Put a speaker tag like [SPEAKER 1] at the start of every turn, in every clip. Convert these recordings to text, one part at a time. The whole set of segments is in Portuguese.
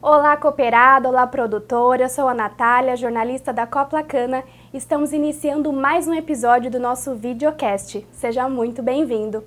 [SPEAKER 1] Olá, cooperado, olá, produtora, eu sou a Natália, jornalista da Coplacana. Estamos iniciando mais um episódio do nosso videocast. Seja muito bem-vindo.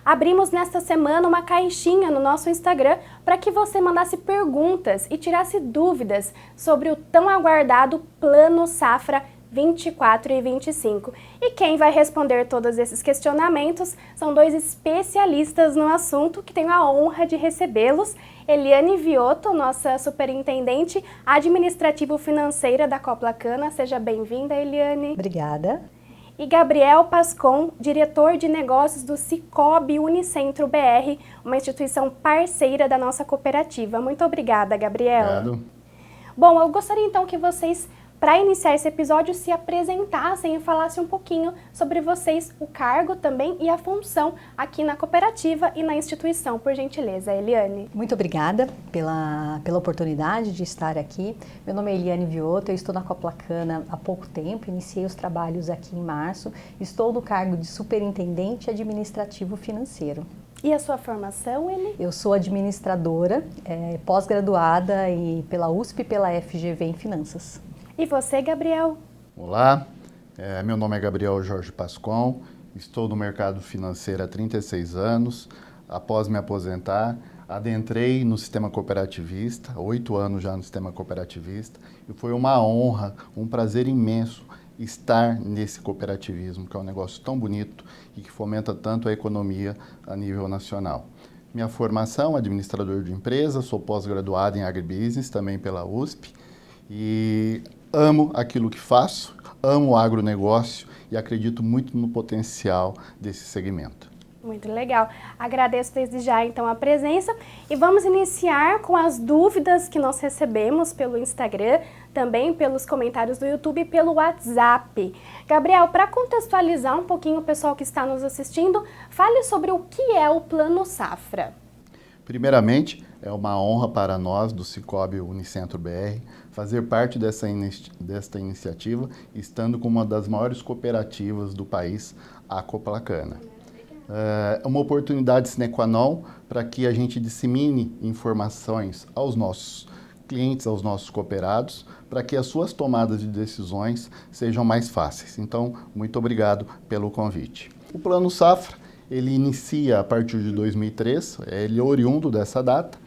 [SPEAKER 1] Abrimos nesta semana uma caixinha no nosso Instagram para que você mandasse perguntas e tirasse dúvidas sobre o tão aguardado Plano Safra 24 e 25. E quem vai responder todos esses questionamentos são dois especialistas no assunto que tenho a honra de recebê-los. Eliane Vioto, nossa superintendente administrativo-financeira da Coplacana. Seja bem-vinda, Eliane.
[SPEAKER 2] Obrigada.
[SPEAKER 1] E Gabriel Pascon, diretor de negócios do Sicoob Unicentro BR, uma instituição parceira da nossa cooperativa. Muito obrigada, Gabriel.
[SPEAKER 3] Obrigado.
[SPEAKER 1] Bom, eu gostaria então que vocês, para iniciar esse episódio, se apresentassem e falassem um pouquinho sobre vocês, o cargo também e a função aqui na cooperativa e na instituição, por gentileza. Eliane.
[SPEAKER 2] Muito obrigada pela oportunidade de estar aqui. Meu nome é Eliane Vioto, eu estou na Coplacana há pouco tempo, iniciei os trabalhos aqui em março, estou no cargo de superintendente administrativo financeiro.
[SPEAKER 1] E a sua formação, Eli?
[SPEAKER 2] Eu sou administradora, pós-graduada pela USP e pela FGV em Finanças.
[SPEAKER 1] E você, Gabriel?
[SPEAKER 3] Olá, meu nome é Gabriel Jorge Pascon, estou no mercado financeiro há 36 anos. Após me aposentar, adentrei no sistema cooperativista, 8 anos já no sistema cooperativista, e foi uma honra, um prazer imenso estar nesse cooperativismo, que é um negócio tão bonito e que fomenta tanto a economia a nível nacional. Minha formação, administrador de empresa, sou pós-graduado em agribusiness, também pela USP, e amo aquilo que faço, amo o agronegócio e acredito muito no potencial desse segmento.
[SPEAKER 1] Muito legal. Agradeço desde já, então, a presença e vamos iniciar com as dúvidas que nós recebemos pelo Instagram, também pelos comentários do YouTube e pelo WhatsApp. Gabriel, para contextualizar um pouquinho o pessoal que está nos assistindo, fale sobre o que é o Plano Safra.
[SPEAKER 3] Primeiramente, é uma honra para nós do Sicoob Unicentro BR fazer parte desta iniciativa, estando com uma das maiores cooperativas do país, a Coplacana. É uma oportunidade sine qua non para que a gente dissemine informações aos nossos clientes, aos nossos cooperados, para que as suas tomadas de decisões sejam mais fáceis. Então, muito obrigado pelo convite. O Plano Safra, ele inicia a partir de 2003, ele é oriundo dessa data,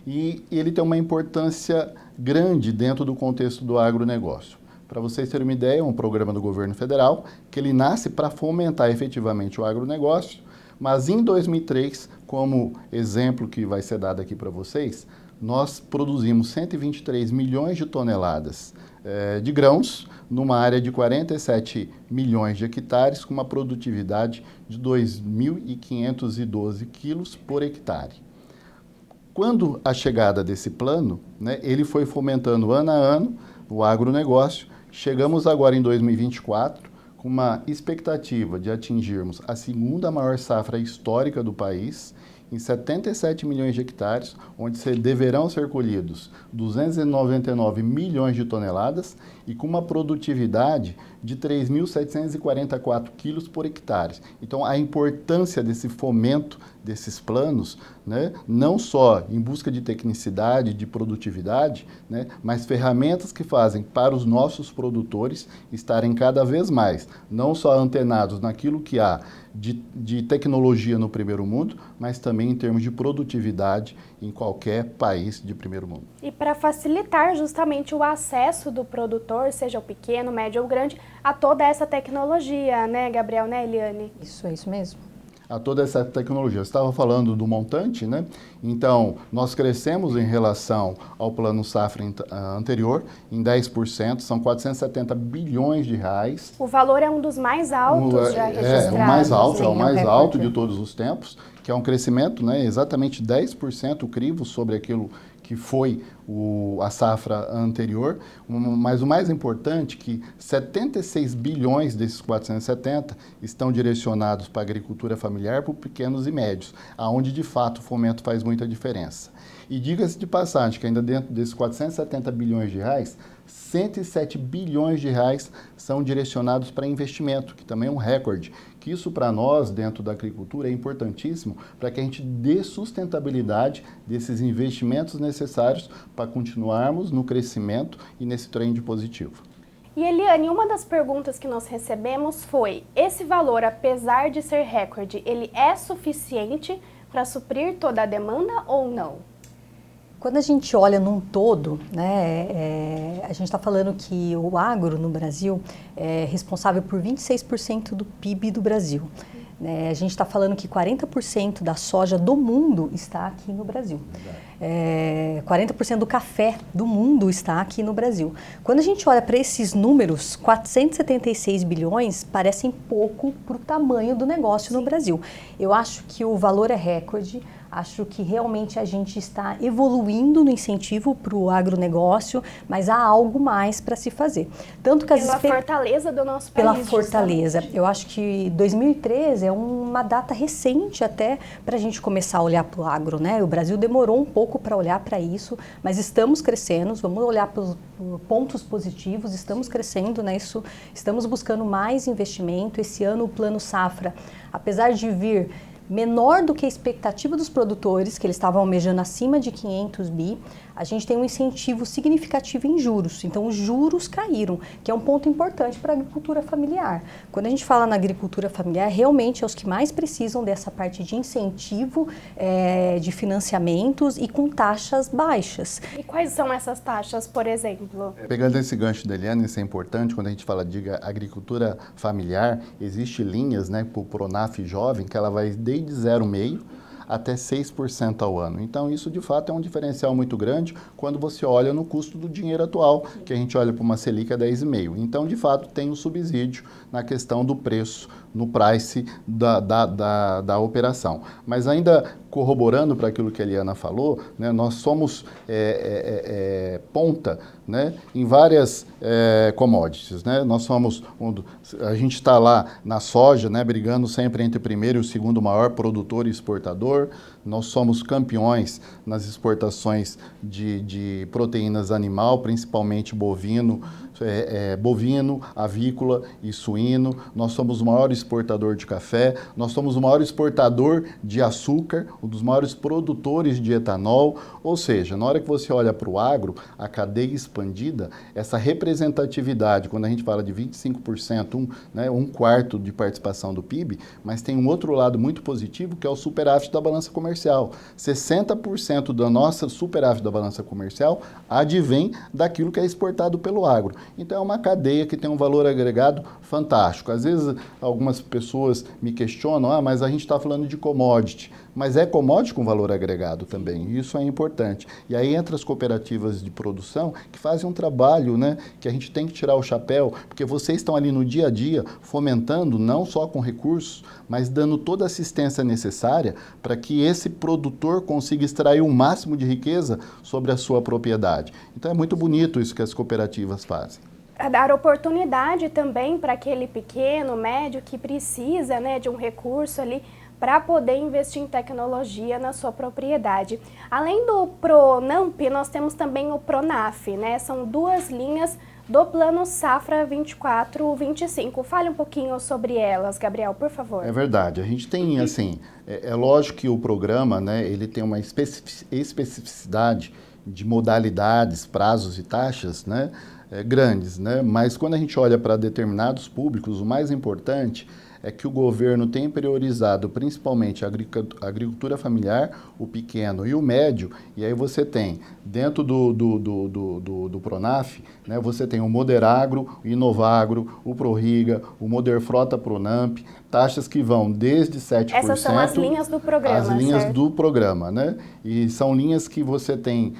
[SPEAKER 3] e ele tem uma importância grande dentro do contexto do agronegócio. Para vocês terem uma ideia, é um programa do governo federal que ele nasce para fomentar efetivamente o agronegócio, mas em 2003, como exemplo que vai ser dado aqui para vocês, nós produzimos 123 milhões de toneladas de grãos numa área de 47 milhões de hectares com uma produtividade de 2.512 quilos por hectare. Quando a chegada desse plano, ele foi fomentando ano a ano o agronegócio. Chegamos agora em 2024 com uma expectativa de atingirmos a segunda maior safra histórica do país, em 77 milhões de hectares, onde deverão ser colhidos 299 milhões de toneladas e com uma produtividade de 3.744 quilos por hectare. Então, a importância desse fomento desses planos, não só em busca de tecnicidade, de produtividade, mas ferramentas que fazem para os nossos produtores estarem cada vez mais, não só antenados naquilo que há de tecnologia no primeiro mundo, mas também em termos de produtividade em qualquer país de primeiro mundo.
[SPEAKER 1] E para facilitar justamente o acesso do produtor, seja o pequeno, médio ou grande, a toda essa tecnologia, né, Gabriel, né, Eliane?
[SPEAKER 2] Isso, é isso mesmo.
[SPEAKER 3] A toda essa tecnologia. Você estava falando do montante, né? Então, nós crescemos em relação ao Plano Safra anterior em 10%, são 470 bilhões de reais.
[SPEAKER 1] O valor é um dos mais altos já registrados.
[SPEAKER 3] É o mais alto,
[SPEAKER 2] Sim,
[SPEAKER 3] é o mais
[SPEAKER 2] recorde.
[SPEAKER 3] alto de todos os tempos, que é um crescimento, exatamente 10% crivo sobre aquilo que foi a safra anterior, mas o mais importante é que 76 bilhões desses 470 estão direcionados para a agricultura familiar, para pequenos e médios, aonde de fato o fomento faz muita diferença. E diga-se de passagem que ainda dentro desses 470 bilhões de reais, 107 bilhões de reais são direcionados para investimento, que também é um recorde. Que isso para nós, dentro da agricultura, é importantíssimo para que a gente dê sustentabilidade desses investimentos necessários para continuarmos no crescimento e nesse trend positivo.
[SPEAKER 1] E Eliane, uma das perguntas que nós recebemos foi: esse valor, apesar de ser recorde, ele é suficiente para suprir toda a demanda ou não?
[SPEAKER 2] Quando a gente olha num todo, né, a gente está falando que o agro no Brasil é responsável por 26% do PIB do Brasil. A gente está falando que 40% da soja do mundo está aqui no Brasil. 40% do café do mundo está aqui no Brasil. Quando a gente olha para esses números, 476 bilhões parecem pouco para o tamanho do negócio no Brasil. Eu acho que o valor é recorde. Acho que realmente a gente está evoluindo no incentivo para o agronegócio, mas há algo mais para se fazer. Tanto que
[SPEAKER 1] pela fortaleza do nosso país.
[SPEAKER 2] Pela fortaleza. Eu acho que 2013 é uma data recente até para a gente começar a olhar para o agro, né? O Brasil demorou um pouco para olhar para isso, mas estamos crescendo, vamos olhar para os pontos positivos, estamos crescendo nisso, estamos buscando mais investimento. Esse ano o Plano Safra, apesar de vir menor do que a expectativa dos produtores, que eles estavam almejando acima de 500 bi, a gente tem um incentivo significativo em juros. Então, os juros caíram, que é um ponto importante para a agricultura familiar. Quando a gente fala na agricultura familiar, realmente é os que mais precisam dessa parte de incentivo, de financiamentos e com taxas baixas.
[SPEAKER 1] E quais são essas taxas, por exemplo?
[SPEAKER 3] Pegando esse gancho da Eliane, isso é importante, quando a gente fala de agricultura familiar, existem linhas, né, para o Pronaf jovem, que ela vai desde 0,5% até 6% ao ano. Então, isso de fato é um diferencial muito grande quando você olha no custo do dinheiro atual, que a gente olha para uma Selic a 10,5%. Então, de fato, tem um subsídio na questão do preço, no price da operação. Mas ainda corroborando para aquilo que a Eliana falou, né, nós somos ponta, né, em várias commodities. Né? Nós somos, a gente está lá na soja, né, brigando sempre entre o primeiro e o segundo maior produtor e exportador. Nós somos campeões nas exportações de proteínas animal, principalmente bovino, avícola e suíno. Nós somos o maior exportador de café, nós somos o maior exportador de açúcar, um dos maiores produtores de etanol. Ou seja, na hora que você olha para o agro, a cadeia expandida, essa representatividade, quando a gente fala de 25%, um quarto de participação do PIB, mas tem um outro lado muito positivo, que é o superávit da balança comercial. 60% da nossa superávit da balança comercial advém daquilo que é exportado pelo agro. Então é uma cadeia que tem um valor agregado fantástico. Às vezes algumas pessoas me questionam, mas a gente está falando de commodity. Mas é commodity com valor agregado também, e isso é importante. E aí entra as cooperativas de produção que fazem um trabalho, né, que a gente tem que tirar o chapéu, porque vocês estão ali no dia a dia fomentando, não só com recursos, mas dando toda a assistência necessária para que esse produtor consiga extrair o máximo de riqueza sobre a sua propriedade. Então é muito bonito isso que as cooperativas fazem.
[SPEAKER 1] Dar oportunidade também para aquele pequeno, médio que precisa, né, de um recurso ali para poder investir em tecnologia na sua propriedade. Além do Pronamp, nós temos também o Pronaf, né? São duas linhas do Plano Safra 24-25. Fale um pouquinho sobre elas, Gabriel, por favor.
[SPEAKER 3] É verdade. A gente tem, assim, é lógico que o programa, né, ele tem uma especificidade de modalidades, prazos e taxas, né, grandes, né? Mas quando a gente olha para determinados públicos, o mais importante é que o governo tem priorizado principalmente a agricultura familiar, o pequeno e o médio, e aí você tem, dentro do Pronaf, né, você tem o Moderagro, o Inovagro, o Prorriga, o Moderfrota Pronamp, taxas que vão desde 7%...
[SPEAKER 1] Essas são as linhas do programa,
[SPEAKER 3] as linhas
[SPEAKER 1] certo?
[SPEAKER 3] do programa, né? E são linhas que você tem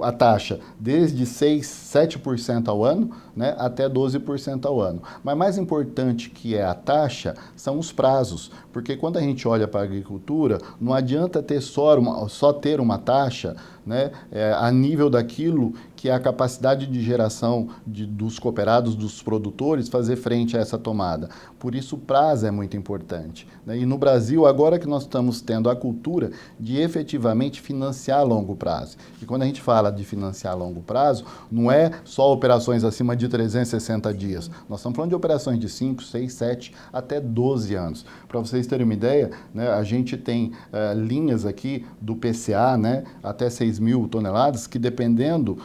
[SPEAKER 3] a taxa desde 7% ao ano, né, até 12% ao ano. Mas mais importante que é a taxa são os prazos, porque quando a gente olha para a agricultura, não adianta ter só ter uma taxa, né, a nível daquilo que é a capacidade de geração dos cooperados, dos produtores, fazer frente a essa tomada. Por isso o prazo é muito importante, né? E no Brasil, agora que nós estamos tendo a cultura de efetivamente financiar a longo prazo. E quando a gente fala de financiar a longo prazo, não é só operações acima de 360 dias. Nós estamos falando de operações de 5, 6, 7, até 12 anos. Para vocês terem uma ideia, né, a gente tem linhas aqui do PCA, né, até 6.000 toneladas, que dependendo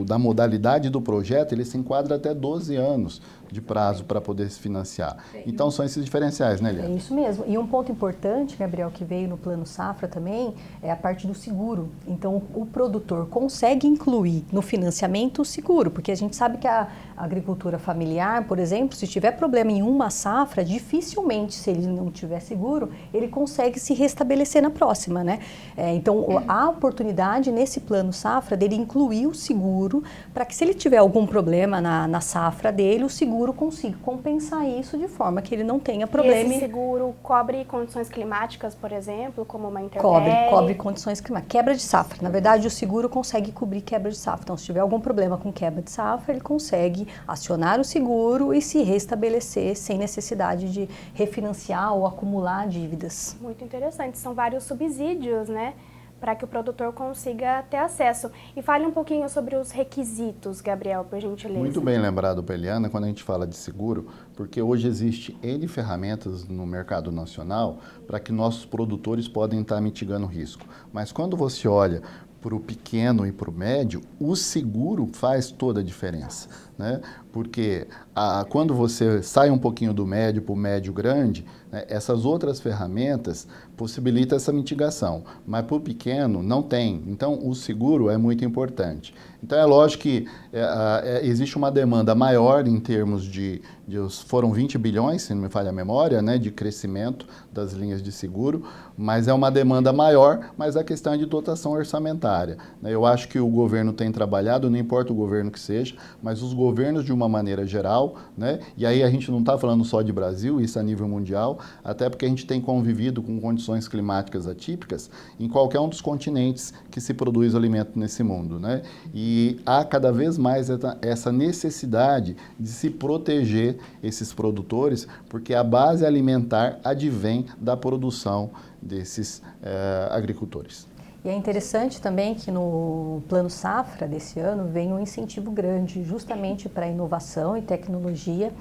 [SPEAKER 3] da modalidade do projeto, ele se enquadra até 12 anos de prazo para poder se financiar. Então, são esses diferenciais, né, Eliane?
[SPEAKER 2] É isso mesmo. E um ponto importante, Gabriel, que veio no Plano Safra também, é a parte do seguro. Então, o produtor consegue incluir no financiamento o seguro, porque a gente sabe que a agricultura familiar, por exemplo, se tiver problema em uma safra, dificilmente, se ele não tiver seguro, ele consegue se restabelecer na próxima, né? Então, há oportunidade nesse Plano Safra dele incluir o seguro para que, se ele tiver algum problema na safra dele, o seguro consiga compensar isso de forma que ele não tenha problema.
[SPEAKER 1] E esse seguro cobre condições climáticas, por exemplo, como uma intempérie?
[SPEAKER 2] Cobre condições climáticas. Quebra de safra. Na verdade, o seguro consegue cobrir quebra de safra. Então, se tiver algum problema com quebra de safra, ele consegue acionar o seguro e se restabelecer sem necessidade de refinanciar ou acumular dívidas.
[SPEAKER 1] Muito interessante. São vários subsídios, né, para que o produtor consiga ter acesso. E fale um pouquinho sobre os requisitos, Gabriel, por gentileza.
[SPEAKER 3] Muito bem lembrado, Eliane, quando a gente fala de seguro, porque hoje existe N ferramentas no mercado nacional para que nossos produtores podem estar mitigando risco. Mas quando você olha para o pequeno e para o médio, o seguro faz toda a diferença, né? Porque quando você sai um pouquinho do médio para o médio grande, né, essas outras ferramentas possibilitam essa mitigação, mas para o pequeno não tem. Então, o seguro é muito importante. Então, é lógico que existe uma demanda maior em termos foram 20 bilhões, se não me falha a memória, né, de crescimento das linhas de seguro, mas é uma demanda maior, mas a questão é de dotação orçamentária, né? Eu acho que o governo tem trabalhado, não importa o governo que seja, mas os governos de uma maneira geral, né? E aí a gente não está falando só de Brasil, isso a nível mundial, até porque a gente tem convivido com condições climáticas atípicas em qualquer um dos continentes que se produz alimento nesse mundo, né? E há cada vez mais essa necessidade de se proteger esses produtores, porque a base alimentar advém da produção desses agricultores.
[SPEAKER 2] E é interessante também que no Plano Safra desse ano vem um incentivo grande justamente para inovação e tecnologia.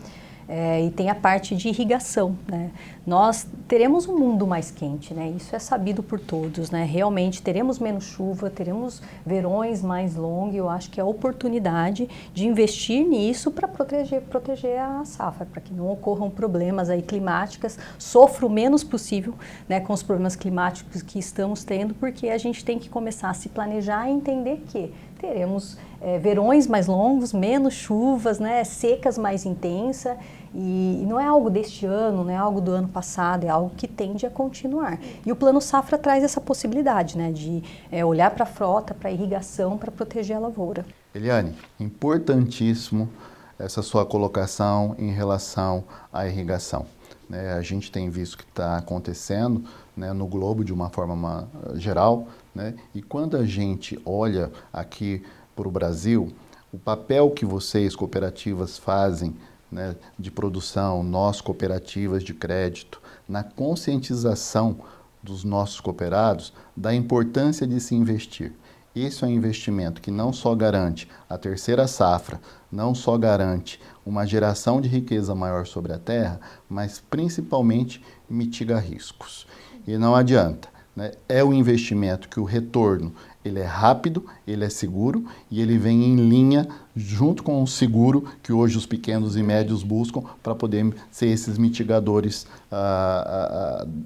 [SPEAKER 2] E tem a parte de irrigação, né? Nós teremos um mundo mais quente, né? Isso é sabido por todos, né? Realmente teremos menos chuva, teremos verões mais longos. Eu acho que é a oportunidade de investir nisso para proteger a safra, para que não ocorram problemas aí climáticos, sofra o menos possível, né, com os problemas climáticos que estamos tendo, porque a gente tem que começar a se planejar e entender que teremos verões mais longos, menos chuvas, né, secas mais intensas, e não é algo deste ano, não é algo do ano passado, é algo que tende a continuar. E o Plano Safra traz essa possibilidade, né, de olhar para a frota, para a irrigação, para proteger a lavoura.
[SPEAKER 3] Eliane, importantíssimo essa sua colocação em relação à irrigação, né? A gente tem visto que está acontecendo, né, no globo de uma forma geral, né? E quando a gente olha aqui para o Brasil, o papel que vocês, cooperativas, fazem, né, de produção, nós, cooperativas de crédito, na conscientização dos nossos cooperados da importância de se investir. Esse é um investimento que não só garante a terceira safra, não só garante uma geração de riqueza maior sobre a terra, mas principalmente mitiga riscos. E não adianta, né? É um investimento que o retorno ele é rápido, ele é seguro e ele vem em linha junto com o seguro que hoje os pequenos e médios buscam para poder ser esses mitigadores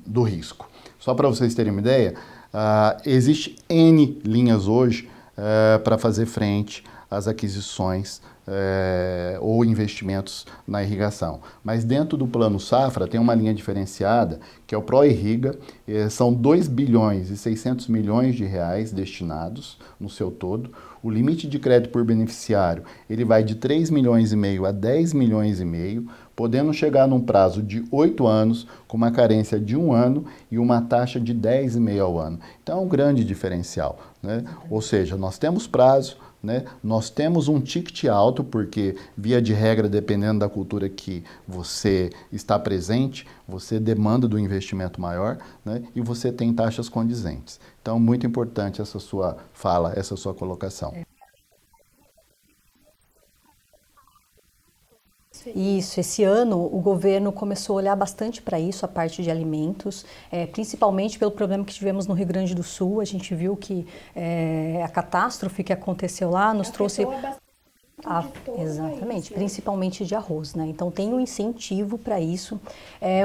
[SPEAKER 3] do risco. Só para vocês terem uma ideia, existe N linhas hoje para fazer frente às aquisições ou investimentos na irrigação. Mas dentro do Plano Safra tem uma linha diferenciada, que é o ProIrriga, são 2 bilhões e 600 milhões de reais destinados no seu todo. O limite de crédito por beneficiário, ele vai de 3 milhões e meio a 10 milhões e meio, podendo chegar num prazo de 8 anos, com uma carência de 1 ano e uma taxa de 10,5 ao ano. Então é um grande diferencial, né? Ou seja, nós temos prazo, né? Nós temos um ticket alto, porque via de regra, dependendo da cultura que você está presente, você demanda do investimento maior, né? E você tem taxas condizentes. Então, muito importante essa sua fala, essa sua colocação.
[SPEAKER 2] Isso, esse ano o governo começou a olhar bastante para isso, a parte de alimentos, principalmente pelo problema que tivemos no Rio Grande do Sul. A gente viu que a catástrofe que aconteceu lá nos trouxe... Exatamente, principalmente de arroz, né? Então tem um incentivo para isso.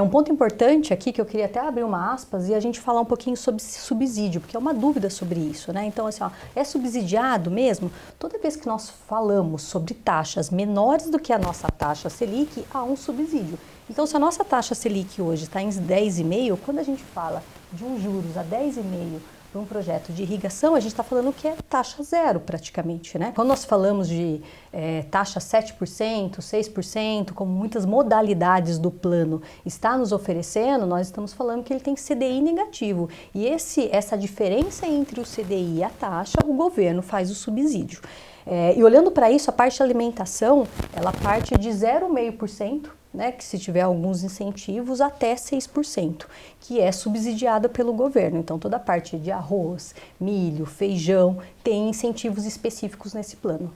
[SPEAKER 2] Um ponto importante aqui, que eu queria até abrir uma aspas e a gente falar um pouquinho sobre subsídio, porque é uma dúvida sobre isso, né? Então, assim, ó, é subsidiado mesmo? Toda vez que nós falamos sobre taxas menores do que a nossa taxa Selic, há um subsídio. Então, se a nossa taxa Selic hoje está em 10,5, quando a gente fala de um juros a 10,5 para um projeto de irrigação, a gente está falando que é taxa zero praticamente, né? Quando nós falamos de taxa 7%, 6%, como muitas modalidades do plano está nos oferecendo, nós estamos falando que ele tem CDI negativo. E essa diferença entre o CDI e a taxa, o governo faz o subsídio. E olhando para isso, a parte de alimentação, ela parte de 0,5%, né, que se tiver alguns incentivos, até 6%, que é subsidiada pelo governo. Então, toda a parte de arroz, milho, feijão, tem incentivos específicos nesse plano.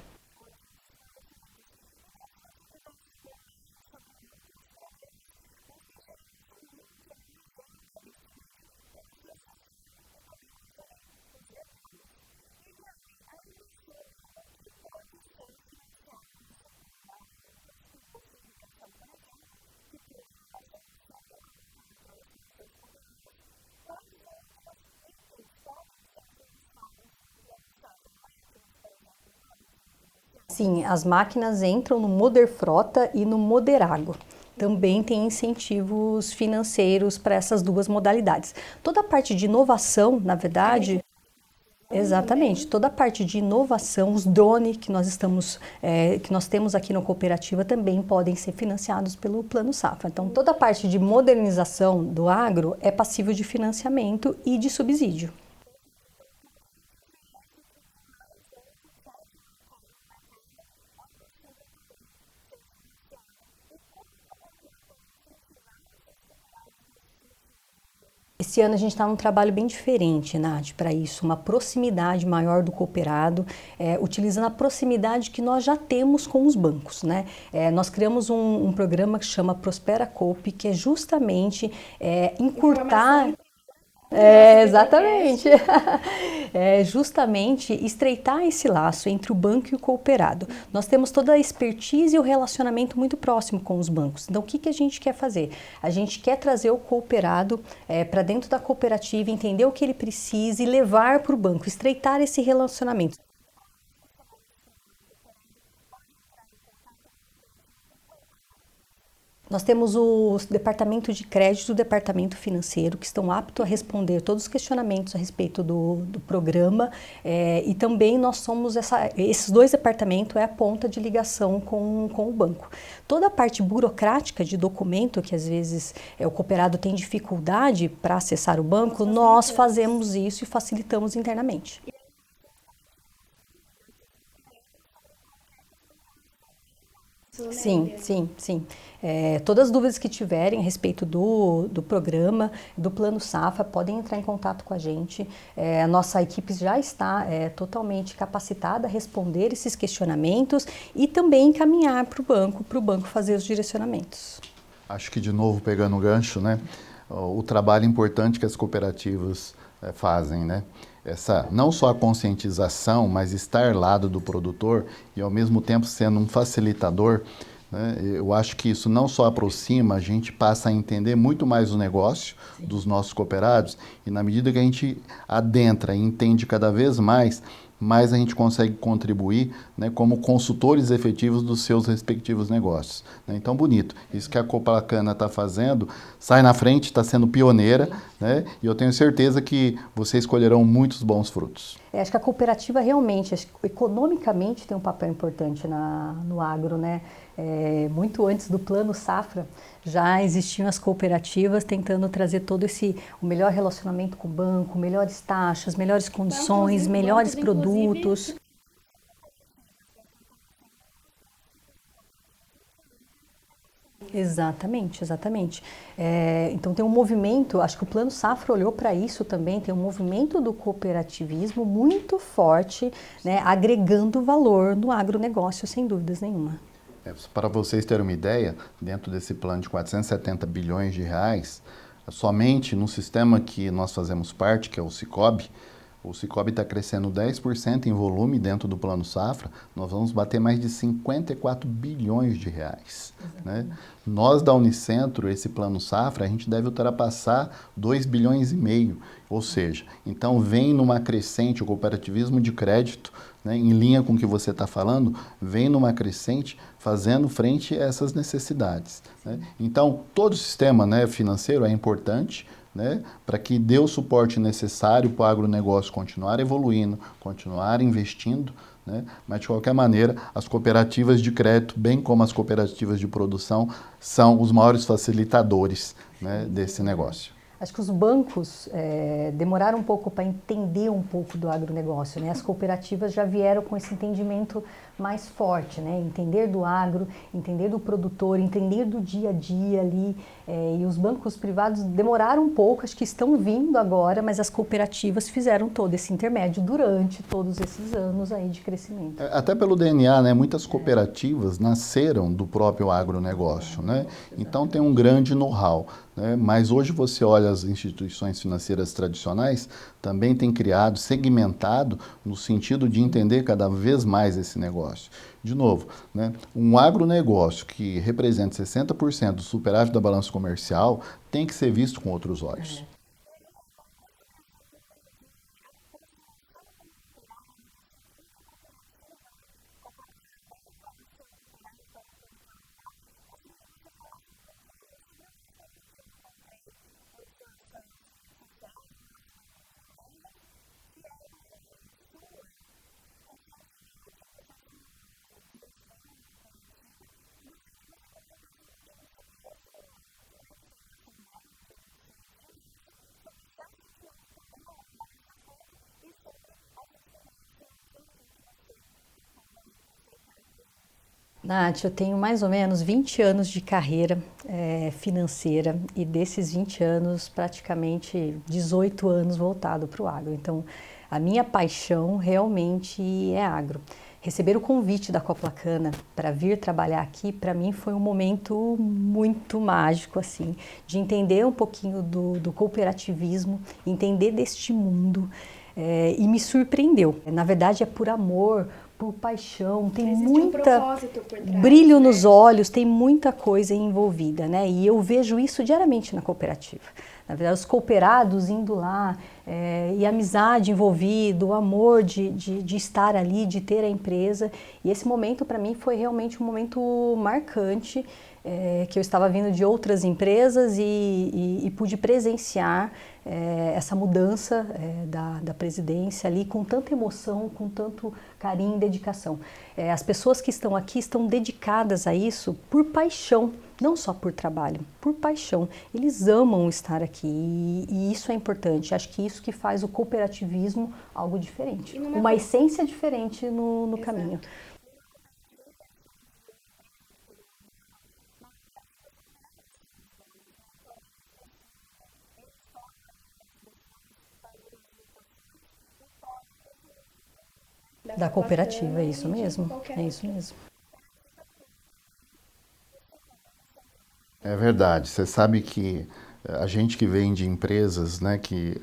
[SPEAKER 2] Sim, as máquinas entram no Moderfrota e no Moderago. Também tem incentivos financeiros para essas duas modalidades. Toda a parte de inovação, na verdade... Exatamente, toda a parte de inovação, os drones que nós temos aqui na cooperativa também podem ser financiados pelo Plano Safra. Então, toda a parte de modernização do agro é passível de financiamento e de subsídio. Esse ano a gente está num trabalho bem diferente, Nath, para isso, uma proximidade maior do cooperado, utilizando a proximidade que nós já temos com os bancos, né? Nós criamos um programa que chama Prospera Coop, que é justamente encurtar... exatamente. É justamente estreitar esse laço entre o banco e o cooperado. Nós temos toda a expertise e o relacionamento muito próximo com os bancos. Então, o que a gente quer fazer? A gente quer trazer o cooperado para dentro da cooperativa, entender o que ele precisa e levar para o banco, estreitar esse relacionamento. Nós temos o departamento de crédito e o departamento financeiro que estão aptos a responder todos os questionamentos a respeito do programa e também nós somos esses dois departamentos é a ponta de ligação com o banco. Toda a parte burocrática de documento que às vezes o cooperado tem dificuldade para acessar o banco, nós fazemos isso e facilitamos internamente. Sim, sim, sim. Todas as dúvidas que tiverem a respeito do programa, do Plano Safra, podem entrar em contato com a gente. A nossa equipe já está totalmente capacitada a responder esses questionamentos e também encaminhar para o banco fazer os direcionamentos.
[SPEAKER 3] Acho que, de novo, pegando o gancho, né, o trabalho importante que as cooperativas fazem, né? Não só a conscientização, mas estar ao lado do produtor e, ao mesmo tempo, sendo um facilitador, né? Eu acho que isso não só aproxima, a gente passa a entender muito mais o negócio dos nossos cooperados e, na medida que a gente adentra e entende cada vez mais, mais a gente consegue contribuir, né, como consultores efetivos dos seus respectivos negócios. Né? Então, bonito. Isso que a Coplacana está fazendo, sai na frente, está sendo pioneira, né? E eu tenho certeza que vocês colherão muitos bons frutos.
[SPEAKER 2] Acho que a cooperativa realmente, economicamente, tem um papel importante no agro, né? Muito antes do Plano Safra, já existiam as cooperativas tentando trazer o melhor relacionamento com o banco, melhores taxas, melhores condições, melhores produtos. Exatamente, exatamente. Então tem um movimento, acho que o Plano Safra olhou para isso também, tem um movimento do cooperativismo muito forte, né, agregando valor no agronegócio, sem dúvidas nenhuma.
[SPEAKER 3] Para vocês terem uma ideia, dentro desse plano de 470 bilhões de reais, somente no sistema que nós fazemos parte, que é o Sicoob está crescendo 10% em volume dentro do Plano Safra, nós vamos bater mais de 54 bilhões de reais. Né? Nós da Unicentro, esse Plano Safra, a gente deve ultrapassar 2 bilhões e meio, ou seja, então vem numa crescente, o cooperativismo de crédito, né, em linha com o que você está falando, vem numa crescente fazendo frente a essas necessidades. Né? Então, todo o sistema, né, financeiro é importante, né, para que dê o suporte necessário para o agronegócio continuar evoluindo, continuar investindo, né, mas de qualquer maneira, as cooperativas de crédito, bem como as cooperativas de produção, são os maiores facilitadores, né, desse negócio.
[SPEAKER 2] Acho que os bancos demoraram um pouco para entender um pouco do agronegócio, né? As cooperativas já vieram com esse entendimento mais forte, né? Entender do agro, entender do produtor, entender do dia a dia ali. E os bancos privados demoraram um pouco, acho que estão vindo agora, mas as cooperativas fizeram todo esse intermédio durante todos esses anos aí de crescimento.
[SPEAKER 3] Até pelo DNA, né? Muitas cooperativas nasceram do próprio agronegócio, né? Então tem um grande know-how. Mas hoje você olha as instituições financeiras tradicionais, também têm criado, segmentado, no sentido de entender cada vez mais esse negócio. De novo, né, um agronegócio que representa 60% do superávit da balança comercial tem que ser visto com outros olhos.
[SPEAKER 2] Nath, eu tenho mais ou menos 20 anos de carreira financeira e desses 20 anos, praticamente 18 anos voltado para o agro. Então, a minha paixão realmente é agro. Receber o convite da Coplacana para vir trabalhar aqui, para mim foi um momento muito mágico, assim, de entender um pouquinho do cooperativismo, entender deste mundo e me surpreendeu. Na verdade, é por amor, por paixão, tem muita brilho nos olhos, tem muita coisa envolvida, né? E eu vejo isso diariamente na cooperativa. Na verdade, os cooperados indo lá, e a amizade envolvida, o amor de estar ali, de ter a empresa. E esse momento, para mim, foi realmente um momento marcante, que eu estava vindo de outras empresas e pude presenciar essa mudança da presidência ali com tanta emoção, com tanto carinho e dedicação. As pessoas que estão aqui estão dedicadas a isso por paixão, não só por trabalho, por paixão. Eles amam estar aqui e isso é importante. Acho que isso que faz o cooperativismo algo diferente, uma essência diferente no caminho. Da cooperativa, é isso mesmo, é isso mesmo.
[SPEAKER 3] É verdade. Você sabe que a gente que vem de empresas, né, que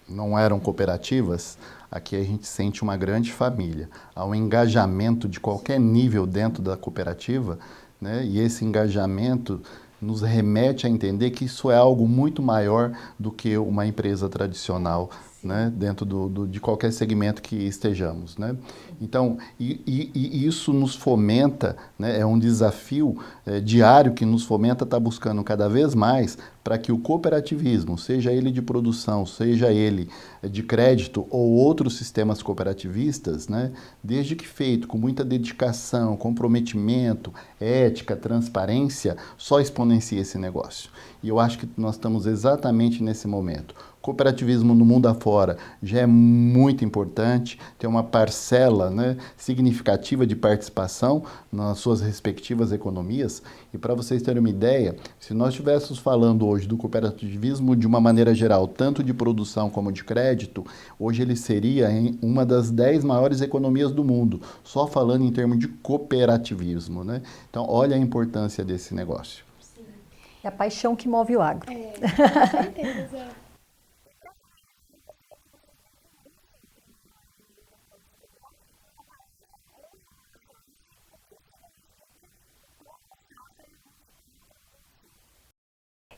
[SPEAKER 3] não eram cooperativas, aqui a gente sente uma grande família. Há um engajamento de qualquer nível dentro da cooperativa, né, e esse engajamento nos remete a entender que isso é algo muito maior do que uma empresa tradicional né, dentro de qualquer segmento que estejamos, né? Então, e isso nos fomenta, né, é um desafio diário que nos fomenta estar buscando cada vez mais para que o cooperativismo, seja ele de produção, seja ele de crédito ou outros sistemas cooperativistas, né, desde que feito com muita dedicação, comprometimento, ética, transparência, só exponencia esse negócio. E eu acho que nós estamos exatamente nesse momento. Cooperativismo no mundo afora já é muito importante, tem uma parcela, né, significativa de participação nas suas respectivas economias. E para vocês terem uma ideia, se nós estivéssemos falando hoje do cooperativismo de uma maneira geral, tanto de produção como de crédito, hoje ele seria uma das 10 maiores economias do mundo, só falando em termos de cooperativismo, né? Então, olha a importância desse negócio.
[SPEAKER 2] Sim. É a paixão que move o agro.
[SPEAKER 1] Com certeza.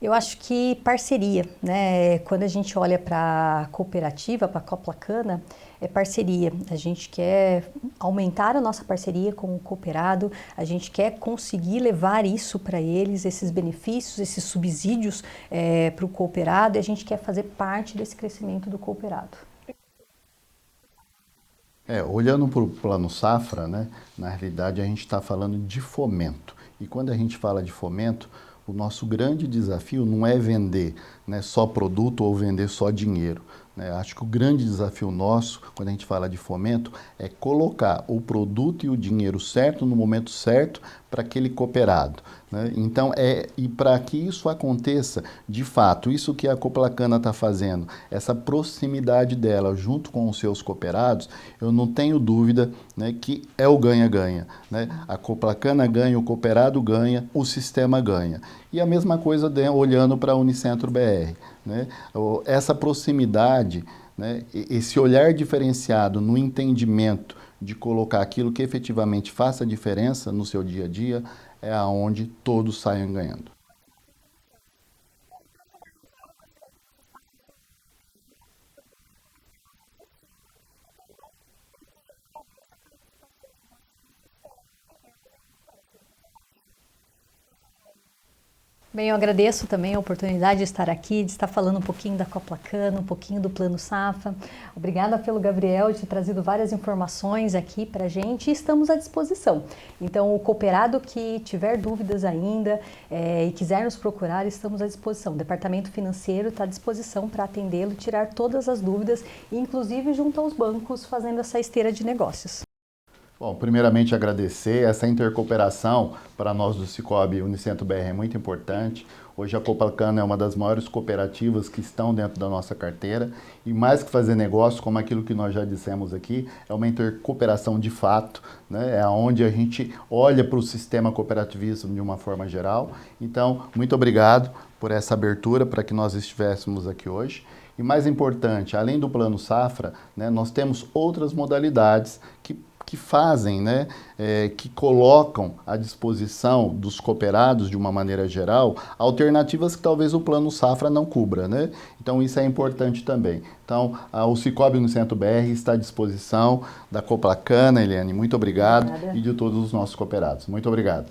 [SPEAKER 2] Eu acho que parceria, né? Quando a gente olha para a cooperativa, para a Coplacana, é parceria. A gente quer aumentar a nossa parceria com o cooperado, a gente quer conseguir levar isso para eles, esses benefícios, esses subsídios para o cooperado, e a gente quer fazer parte desse crescimento do cooperado.
[SPEAKER 3] Olhando para o Plano Safra, né, na realidade a gente está falando de fomento. E quando a gente fala de fomento, o nosso grande desafio não é vender, né, só produto ou vender só dinheiro, né? Acho que o grande desafio nosso, quando a gente fala de fomento, é colocar o produto e o dinheiro certo no momento certo para aquele cooperado, né? Então, e para que isso aconteça, de fato, isso que a Coplacana está fazendo, essa proximidade dela junto com os seus cooperados, eu não tenho dúvida, né, que é o ganha-ganha, né? A Coplacana ganha, o cooperado ganha, o sistema ganha. E a mesma coisa olhando para a Unicentro BR, né? Essa proximidade, né, esse olhar diferenciado no entendimento de colocar aquilo que efetivamente faça diferença no seu dia a dia, é aonde todos saiam ganhando.
[SPEAKER 2] Bem, eu agradeço também a oportunidade de estar aqui, de estar falando um pouquinho da Coplacana, um pouquinho do Plano Safra. Obrigada pelo Gabriel de ter trazido várias informações aqui para a gente e estamos à disposição. Então, o cooperado que tiver dúvidas ainda e quiser nos procurar, estamos à disposição. O Departamento Financeiro está à disposição para atendê-lo, tirar todas as dúvidas, inclusive junto aos bancos, fazendo essa esteira de negócios.
[SPEAKER 3] Bom, primeiramente agradecer, essa intercooperação para nós do Cicobi Unicentro BR é muito importante. Hoje a Coplacana é uma das maiores cooperativas que estão dentro da nossa carteira e mais que fazer negócio, como aquilo que nós já dissemos aqui, é uma intercooperação de fato, né? É onde a gente olha para o sistema cooperativismo de uma forma geral. Então, muito obrigado por essa abertura para que nós estivéssemos aqui hoje. E mais importante, além do Plano Safra, né, nós temos outras modalidades que fazem, né, que colocam à disposição dos cooperados, de uma maneira geral, alternativas que talvez o Plano Safra não cubra, né? Então isso é importante também. Então o Cicobi Unicentro BR está à disposição da Coplacana, Eliane, muito obrigado, e de todos os nossos cooperados. Muito obrigado.